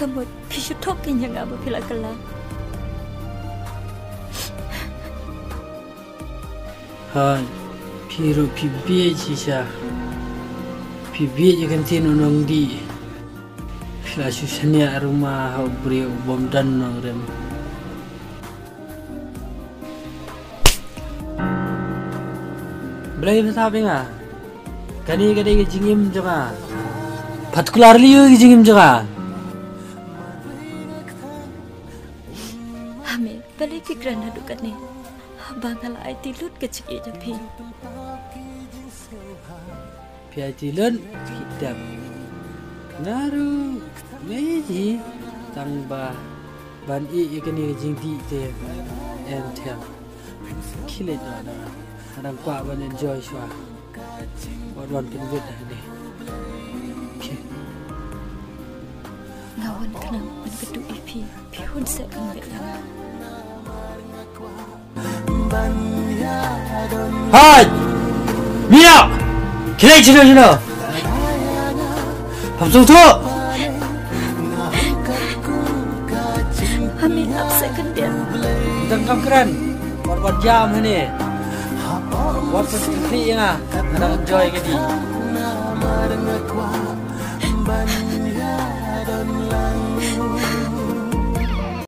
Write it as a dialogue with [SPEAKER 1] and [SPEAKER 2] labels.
[SPEAKER 1] Kamu pisut tokin yang apa pila kelang.
[SPEAKER 2] Ha, piru pibi cisha. Pibi jangan tino nong di. Pila susahnya rumah beri bom dan nong rem. Belai bersahabat ngah. Kani kadai jingim juga. Particularly you jingim juga.
[SPEAKER 1] Hame balik pikiran adu kat ni. Bangala ai tilut kecik je pi.
[SPEAKER 2] Pi tilut kitab. Naru meji tangba ban kani jingti te entel. Kilit ada. Kadang kuat ban enjoy swa. Wan pinbut ni.
[SPEAKER 1] Ngawan kenang begitu ipi. Pihun sekan belang.
[SPEAKER 2] Hai! Mia! Kira cina. Habis tu.
[SPEAKER 1] Amin absekan dia.
[SPEAKER 2] Tengkap keren. Buat jam ni. Buat pasti yang ada enjoy ke di.